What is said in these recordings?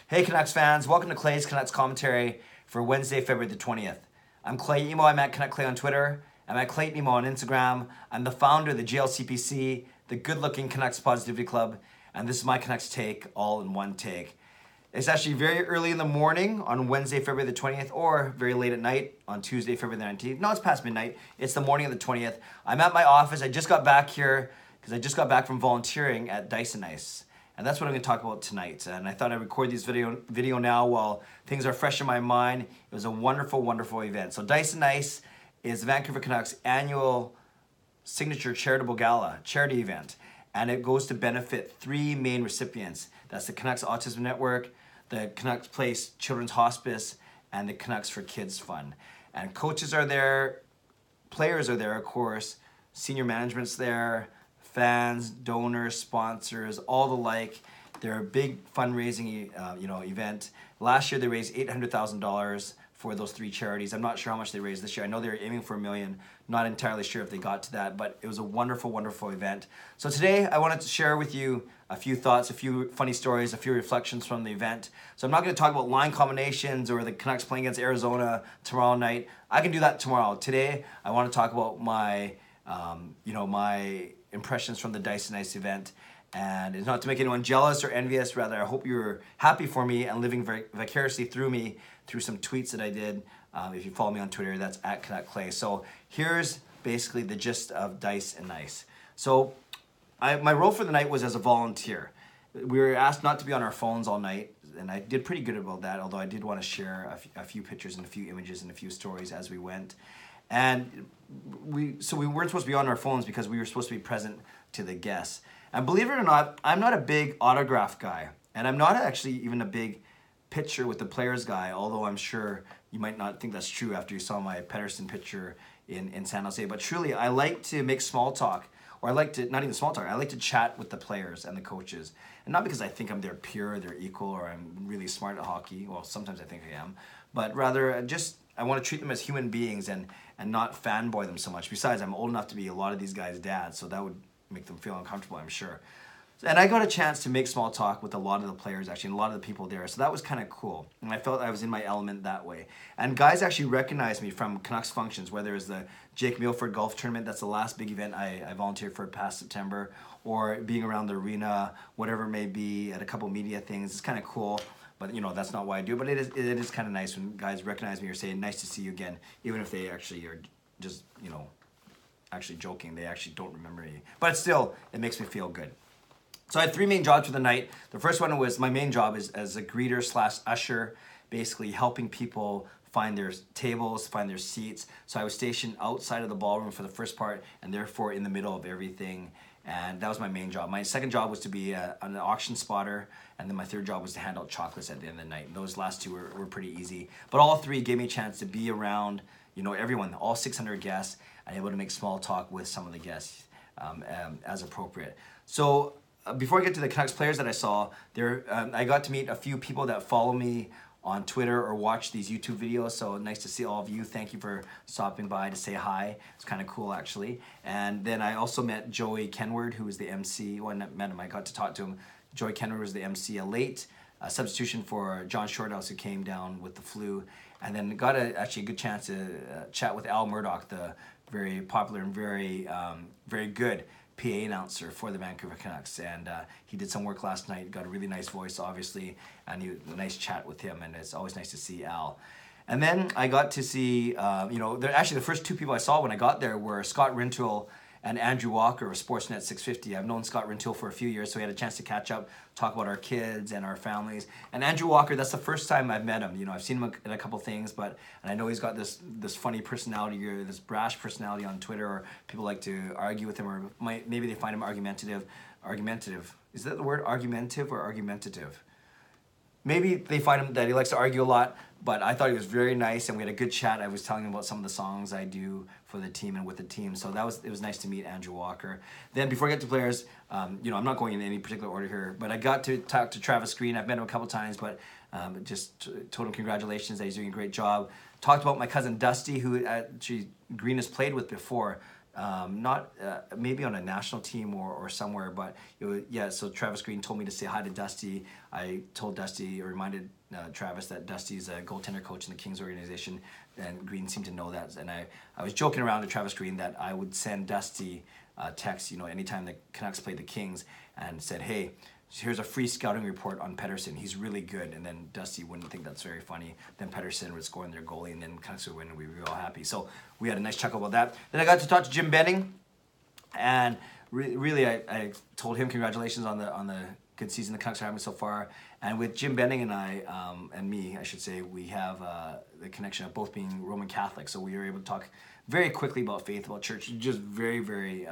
Hey Canucks fans, welcome to Clay's Canucks commentary for Wednesday, February the 20th. I'm Clay Emo, I'm at Canuck Clay on Twitter. I'm at Clay Emo on Instagram. I'm the founder of the GLCPC, the Good Looking Canucks Positivity Club, and this is my Canucks take, all in one take. It's actually very early in the morning on Wednesday, February the 20th, or very late at night on Tuesday, February the 19th. No, it's past midnight. It's the morning of the 20th. I'm at my office. I just got back here because I just got back from volunteering at Dice and Ice. And that's what I'm going to talk about tonight. And I thought I'd record this video now while things are fresh in my mind. It was a wonderful, wonderful event. So Dice and Ice is the Vancouver Canucks annual signature charitable gala, charity event. And it goes to benefit three main recipients. That's the Canucks Autism Network, the Canucks Place Children's Hospice, and the Canucks for Kids Fund. And coaches are there, players are there, of course, senior management's there, fans, donors, sponsors, all the like. They're a big fundraising event. Last year they raised $800,000 for those three charities. I'm not sure how much they raised this year. I know they were aiming for $1 million. Not entirely sure if they got to that, but it was a wonderful, wonderful event. So today I wanted to share with you a few thoughts, a few funny stories, a few reflections from the event. So I'm not going to talk about line combinations or the Canucks playing against Arizona tomorrow night. I can do that tomorrow. Today I want to talk about my, my impressions from the Dice and Ice event. And it's not to make anyone jealous or envious. Rather, I hope you're happy for me and living vicariously through me through some tweets that I did. If you follow me on Twitter, that's at Canuck Clay. So here's basically the gist of Dice and Ice. So my role for the night was as a volunteer. We were asked not to be on our phones all night, and I did pretty good about that, although I did want to share a few pictures and a few images and a few stories as we went. And we weren't supposed to be on our phones because we were supposed to be present to the guests. And believe it or not, I'm not a big autograph guy. And I'm not actually even a big picture with the players guy, although I'm sure you might not think that's true after you saw my Pettersson picture in San Jose. But truly, I like to make small talk, or I like to, not even small talk, I like to chat with the players and the coaches. And not because I think I'm their peer or their equal or I'm really smart at hockey. Well, sometimes I think I am. But rather, I want to treat them as human beings and not fanboy them so much. Besides, I'm old enough to be a lot of these guys' dads, so that would make them feel uncomfortable, I'm sure. And I got a chance to make small talk with a lot of the players, actually, and a lot of the people there, so that was kind of cool. And I felt I was in my element that way. And guys actually recognized me from Canucks functions, whether it's the Jake Milford Golf Tournament, that's the last big event I volunteered for past September, or being around the arena, whatever it may be, at a couple media things. It's kind of cool. But that's not why I do it. But it is kind of nice when guys recognize me or say, nice to see you again, even if they actually are just, actually joking. They actually don't remember me. But still, it makes me feel good. So I had three main jobs for the night. The first one was, my main job is as a greeter / usher, basically helping people find their tables, find their seats. So I was stationed outside of the ballroom for the first part, and therefore in the middle of everything. And that was my main job. My second job was to be an auction spotter, and then my third job was to hand out chocolates at the end of the night. And those last two were pretty easy. But all three gave me a chance to be around, everyone, all 600 guests, and able to make small talk with some of the guests as appropriate. So before I get to the Canucks players that I saw, I got to meet a few people that follow me on Twitter or watch these YouTube videos, so nice to see all of you. Thank you for stopping by to say hi. It's kind of cool, actually. And then I also met Joey Kenward, who was the MC. When I met him, I got to talk to him. Joey Kenward was the MC, a late substitution for John Shorthouse, who came down with the flu. And then got actually a good chance to chat with Al Murdoch, the very popular and very good PA announcer for the Vancouver Canucks, and he did some work last night, got a really nice voice, obviously, and a nice chat with him, and it's always nice to see Al. And then I got to see, actually the first two people I saw when I got there were Scott Rintoul and Andrew Walker of Sportsnet 650. I've known Scott Rintoul for a few years, so we had a chance to catch up, talk about our kids and our families. And Andrew Walker, that's the first time I've met him. I've seen him in a couple things, and I know he's got this funny personality, or this brash personality on Twitter, or people like to argue with him, or maybe they find him argumentative. Argumentative. Is that the word, argumentative or argumentative? Maybe they find him that he likes to argue a lot, but I thought he was very nice, and we had a good chat. I was telling him about some of the songs I do for the team and with the team, so it was nice to meet Andrew Walker. Then before I get to players, I'm not going in any particular order here, but I got to talk to Travis Green. I've met him a couple times, but just told him congratulations that he's doing a great job. Talked about my cousin Dusty, who actually Green has played with before. not maybe on a national team or somewhere, but yeah. So Travis Green told me to say hi to Dusty. I told Dusty, or reminded Travis that Dusty's a goaltender coach in the Kings organization, and Green seemed to know that. And I was joking around to Travis Green that I would send Dusty a text, anytime the Canucks played the Kings, and said, hey, here's a free scouting report on Pettersson. He's really good. And then Dusty wouldn't think that's very funny. Then Pettersson would score in their goalie, and then Canucks would win, and we'd be all happy. So we had a nice chuckle about that. Then I got to talk to Jim Benning, and really I told him congratulations on the good season the Canucks are having so far. And with Jim Benning and I, and me, I should say, we have the connection of both being Roman Catholic. So we were able to talk very quickly about faith, about church, just very, very,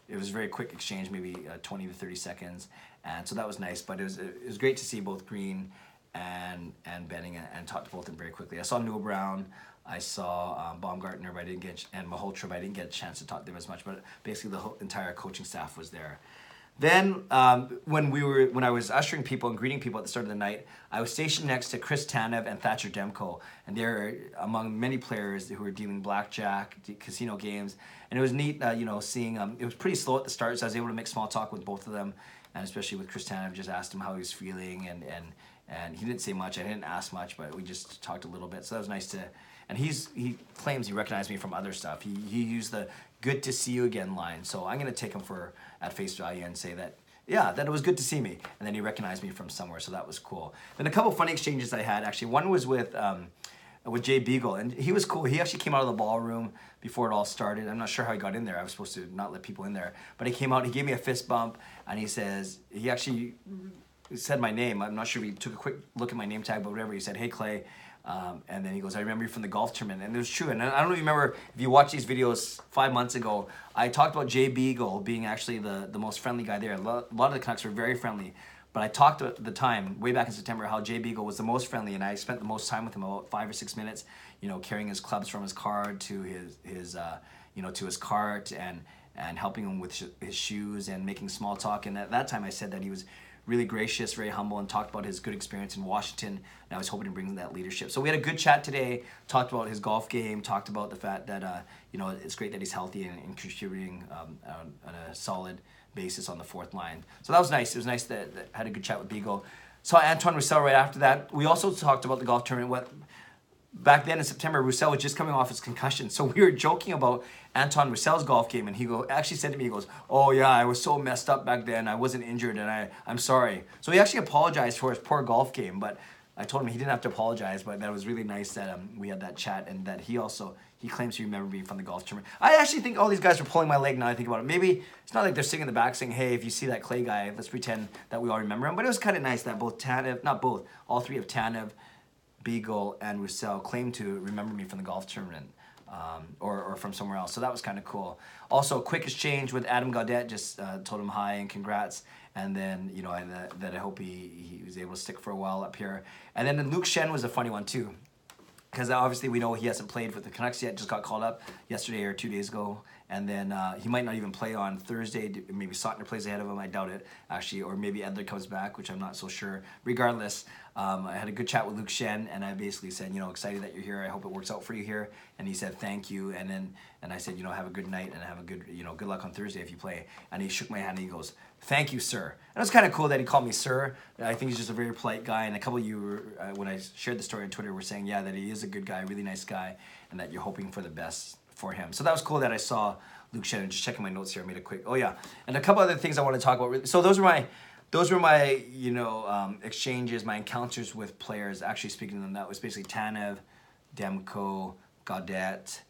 it was a very quick exchange, maybe 20 to 30 seconds. And so that was nice, but it was great to see both Green and Benning and talk to both of them very quickly. I saw Noah Brown, I saw Baumgartner, but I didn't get, and Malhotra, but I didn't get a chance to talk to them as much, but basically the whole entire coaching staff was there. Then when I was ushering people and greeting people at the start of the night, I was stationed next to Chris Tanev and Thatcher Demko, and they're among many players who were dealing blackjack, casino games, and it was neat, seeing. It was pretty slow at the start, so I was able to make small talk with both of them, and especially with Chris Tanev, just asked him how he was feeling, and he didn't say much. I didn't ask much, but we just talked a little bit, so that was nice to. And he claims he recognized me from other stuff. He used the "good to see you again" line, so I'm gonna take him at face value and say that, yeah, that it was good to see me. And then he recognized me from somewhere, so that was cool. Then a couple funny exchanges I had, actually. One was with Jay Beagle, and he was cool. He actually came out of the ballroom before it all started. I'm not sure how he got in there. I was supposed to not let people in there. But he came out, he gave me a fist bump, and he actually said my name. I'm not sure if he took a quick look at my name tag, but whatever. He said, hey, Clay. And then he goes, I remember you from the golf tournament. And it was true. And I don't know if you remember, if you watched these videos 5 months ago, I talked about Jay Beagle being actually the most friendly guy there. A lot of the Canucks were very friendly. But I talked at the time, way back in September, how Jay Beagle was the most friendly. And I spent the most time with him, about 5 or 6 minutes, carrying his clubs from his car to his cart and helping him with his shoes and making small talk. And at that time, I said that he was really gracious, very humble, and talked about his good experience in Washington, and I was hoping to bring that leadership. So we had a good chat today, talked about his golf game, talked about the fact that, it's great that he's healthy and contributing on a solid basis on the fourth line. So that was nice. It was nice that I had a good chat with Beagle. Saw Antoine Roussel right after that. We also talked about the golf tournament. Back then in September, Roussel was just coming off his concussion. So we were joking about Antoine Roussel's golf game, and he actually said to me, he goes, oh yeah, I was so messed up back then. I wasn't injured, and I'm sorry. So he actually apologized for his poor golf game, but I told him he didn't have to apologize, but that was really nice that we had that chat, and that he claims to remember me from the golf tournament. I actually think all these guys are pulling my leg now I think about it. Maybe it's not like they're sitting in the back saying, hey, if you see that Clay guy, let's pretend that we all remember him. But it was kind of nice that all three of Tanev, Beagle, and Roussel claimed to remember me from the golf tournament, or from somewhere else. So that was kind of cool. Also, quick exchange with Adam Gaudette, just told him hi and congrats. And then, that I hope he was able to stick for a while up here. And then Luke Shen was a funny one too, because obviously we know he hasn't played with the Canucks yet, just got called up yesterday or 2 days ago. And then he might not even play on Thursday. Maybe Sotner plays ahead of him. I doubt it, actually. Or maybe Edler comes back, which I'm not so sure. Regardless, I had a good chat with Luke Shen, and I basically said, excited that you're here. I hope it works out for you here. And he said, thank you. And I said, have a good night and have a good, good luck on Thursday if you play. And he shook my hand and he goes, thank you, sir. And it was kind of cool that he called me sir. I think he's just a very polite guy. And a couple of you, when I shared the story on Twitter, were saying, yeah, that he is a good guy, really nice guy, and that you're hoping for the best for him. So that was cool that I saw Luke Shannon. Just checking my notes here. I made a quick. Oh yeah, and a couple other things I want to talk about. So those were my exchanges, my encounters with players. Actually speaking to them, that was basically Tanev, Demko, Gaudette,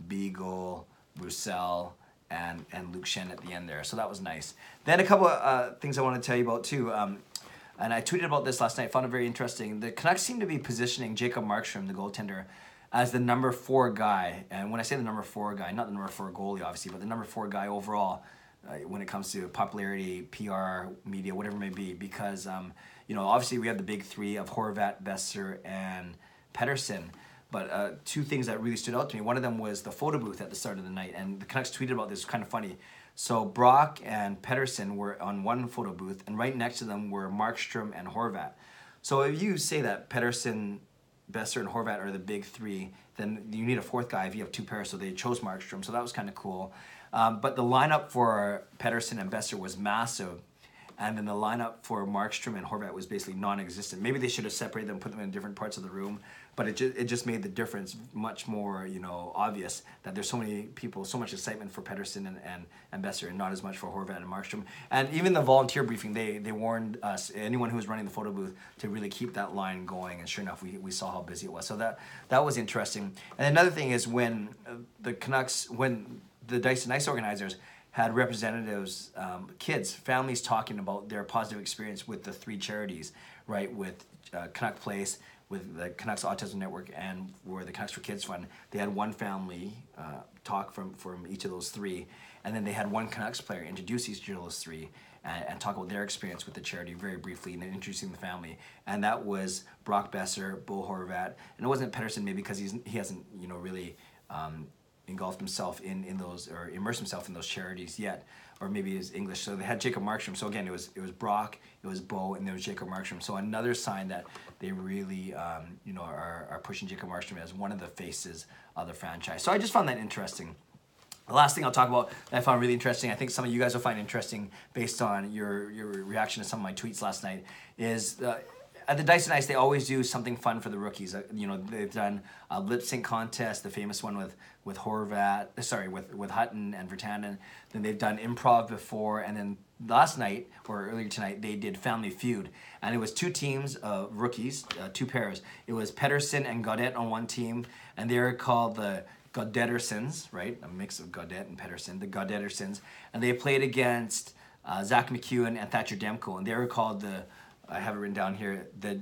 Beagle, Roussel, and Luke Shen at the end there. So that was nice. Then a couple of things I want to tell you about too. And I tweeted about this last night. Found it very interesting. The Canucks seem to be positioning Jacob Markstrom, the goaltender, as the number 4 guy. And when I say the number 4 guy, not the number 4 goalie, obviously, but the number 4 guy overall when it comes to popularity, PR, media, whatever it may be. Because, obviously we have the big 3 of Horvat, Besser, and Pettersson. But 2 things that really stood out to me. One of them was the photo booth at the start of the night. And the Canucks tweeted about this. It was kind of funny. So Brock and Pettersson were on one photo booth, and right next to them were Markstrom and Horvat. So if you say that Pettersson, Besser, and Horvat are the big 3, then you need a 4th guy if you have 2 pairs, so they chose Markstrom, so that was kind of cool. But the lineup for Pettersson and Besser was massive. And then the lineup for Markstrom and Horvat was basically non-existent. Maybe they should have separated them, put them in different parts of the room, but it just made the difference much more, obvious that there's so many people, so much excitement for Pettersson and Besser, and not as much for Horvat and Markstrom. And even the volunteer briefing, they warned us, anyone who was running the photo booth, to really keep that line going. And sure enough, we saw how busy it was. So that was interesting. And another thing is when the Canucks, when the Dice and Ice organizers had representatives, kids, families talking about their positive experience with the three charities, right? With Canuck Place, with the Canucks Autism Network, and where the Canucks for Kids Fund. They had one family talk from each of those three, and then they had one Canucks player introduce each of those three and talk about their experience with the charity very briefly, and then introducing the family. And that was Brock Besser, Bo Horvat, and it wasn't Pettersson, maybe because he hasn't really engulfed himself in those, or immersed himself in those charities yet, or maybe his English. So they had Jacob Markstrom. So again, it was Brock, it was Bo, and there was Jacob Markstrom. So another sign that they really are pushing Jacob Markstrom as one of the faces of the franchise. So I just found that interesting. The last thing I'll talk about that I found really interesting, I think some of you guys will find interesting based on your reaction to some of my tweets last night, is at the Dice and Ice, they always do something fun for the rookies. They've done a lip sync contest, the famous one with Hutton and Virtanen. Then they've done improv before, and then last night, or earlier tonight, they did Family Feud. And it was two teams of rookies, two pairs. It was Pettersson and Gaudette on one team, and they were called the Gaudettersons, right? A mix of Gaudette and Pettersson, the Gaudettersons. And they played against Zach McEwen and Thatcher Demko, and they were called I have it written down here, the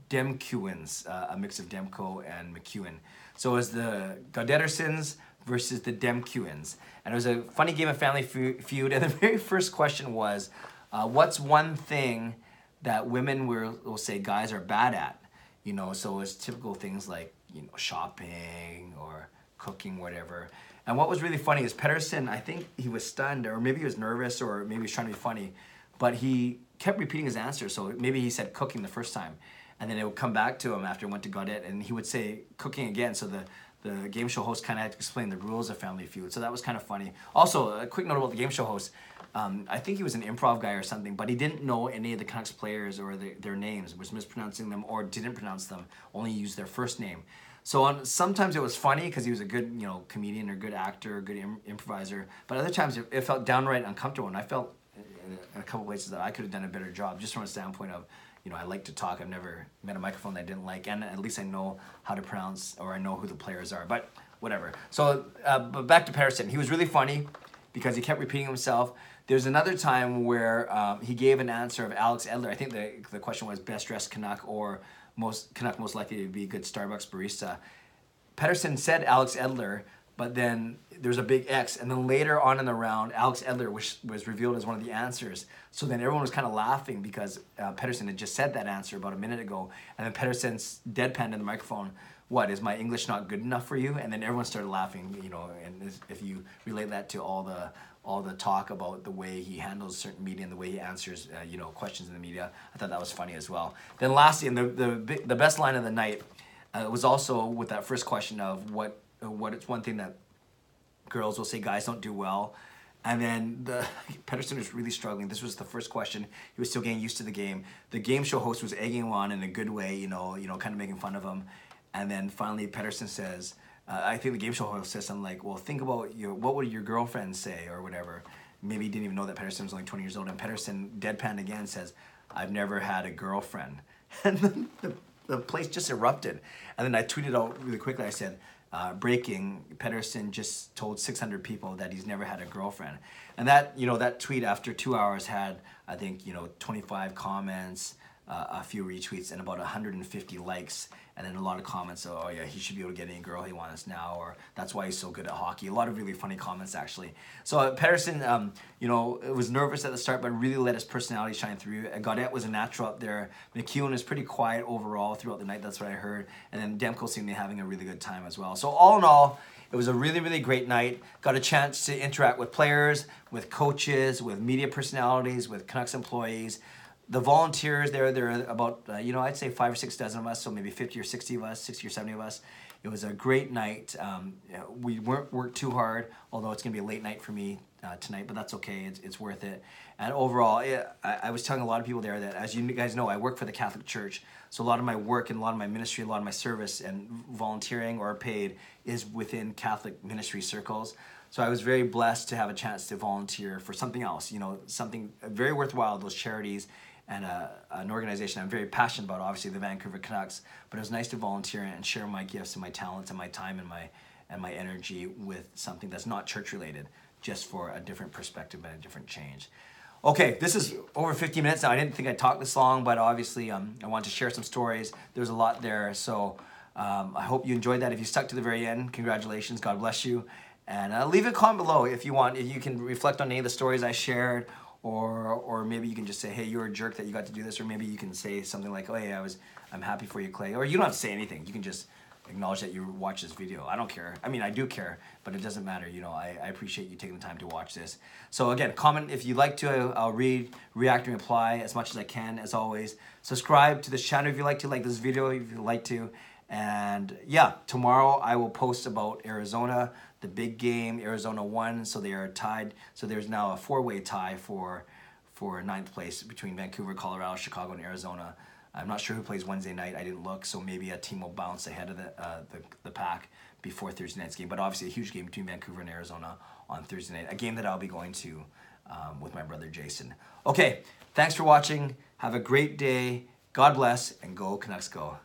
Demkewins, a mix of Demko and McEwen. So it was the Gaudettersons versus the Demkewins. And it was a funny game of Family Feud. And the very first question was, what's one thing that women will say guys are bad at? So it's typical things like, shopping or cooking, whatever. And what was really funny is Pettersson, I think he was stunned, or maybe he was nervous, or maybe he was trying to be funny, but he kept repeating his answer. So maybe he said cooking the first time, and then it would come back to him after it went to Gaudette, and he would say cooking again. So the game show host kind of had to explain the rules of Family Feud. So that was kind of funny. Also, a quick note about the game show host. I think he was an improv guy or something, but he didn't know any of the Canucks players or their names, was mispronouncing them or didn't pronounce them, only used their first name. So sometimes it was funny because he was a good comedian or good actor, good improviser, but other times it felt downright uncomfortable, and I felt in a couple places that I could have done a better job, just from a standpoint of, I like to talk. I've never met a microphone that I didn't like, and at least I know how to pronounce, or I know who the players are, but whatever. So, but back to Pettersson. He was really funny because he kept repeating himself. There's another time where he gave an answer of Alex Edler. I think the question was best dressed Canuck, or most likely to be a good Starbucks barista. Pettersson said Alex Edler, but then there's a big X, and then later on in the round, Alex Edler was revealed as one of the answers. So then everyone was kind of laughing because Pettersson had just said that answer about a minute ago, and then Pettersson's deadpanned in the microphone, "What, is my English not good enough for you?" And then everyone started laughing, and if you relate that to all the talk about the way he handles certain media and the way he answers, questions in the media, I thought that was funny as well. Then lastly, and the best line of the night was also with that first question of what it's one thing that girls will say guys don't do well. And then Pettersson was really struggling. This was the first question. He was still getting used to the game. The game show host was egging him on in a good way, kind of making fun of him. And then finally Pettersson says, I think the game show host says something like, well, think about what would your girlfriend say, or whatever. Maybe he didn't even know that Pettersson was only 20 years old. And Pettersson, deadpan again, says, "I've never had a girlfriend." And then the place just erupted. And then I tweeted out really quickly, I said, breaking, Pettersson just told 600 people that he's never had a girlfriend. And that tweet after 2 hours had, I think, 25 comments, a few retweets, and about 150 likes, and then a lot of comments. Oh yeah, he should be able to get any girl he wants now, or that's why he's so good at hockey. A lot of really funny comments actually. So Pettersson, was nervous at the start, but really let his personality shine through. Gaudette was a natural up there. McEwen was pretty quiet overall throughout the night. That's what I heard. And then Demko seemed to be having a really good time as well. So all in all, it was a really, really great night. Got a chance to interact with players, with coaches, with media personalities, with Canucks employees. the volunteers there are about, I'd say 5 or 6 dozen of us, so maybe 50 or 60 of us, 60 or 70 of us. It was a great night. We weren't worked too hard, although it's going to be a late night for me tonight, but that's okay. It's worth it. And overall, I was telling a lot of people there that, as you guys know, I work for the Catholic Church, so a lot of my work and a lot of my ministry, a lot of my service and volunteering or paid is within Catholic ministry circles. So I was very blessed to have a chance to volunteer for something else, something very worthwhile, those charities, and an organization I'm very passionate about, obviously the Vancouver Canucks, but it was nice to volunteer and share my gifts and my talents and my time and my energy with something that's not church related, just for a different perspective and a different change. Okay, this is over 50 minutes now. I didn't think I'd talk this long, but obviously I wanted to share some stories. There's a lot there, so I hope you enjoyed that. If you stuck to the very end, congratulations, God bless you. And leave a comment below if you want, if you can reflect on any of the stories I shared, or maybe you can just say, hey, you're a jerk that you got to do this, or maybe you can say something like, oh, hey, I'm happy for you, Clay. Or you don't have to say anything. You can just acknowledge that you watch this video. I don't care. I mean, I do care, but it doesn't matter. I appreciate you taking the time to watch this. So again, comment if you'd like to. I'll read, react, and reply as much as I can, as always. Subscribe to this channel if you like this video if you'd like to. And yeah, tomorrow I will post about Arizona, the big game. Arizona won, so they are tied. So there's now a 4-way tie for 9th place between Vancouver, Colorado, Chicago, and Arizona. I'm not sure who plays Wednesday night. I didn't look, so maybe a team will bounce ahead of the pack before Thursday night's game. But obviously a huge game between Vancouver and Arizona on Thursday night, a game that I'll be going to with my brother Jason. Okay, thanks for watching. Have a great day. God bless, and go Canucks go.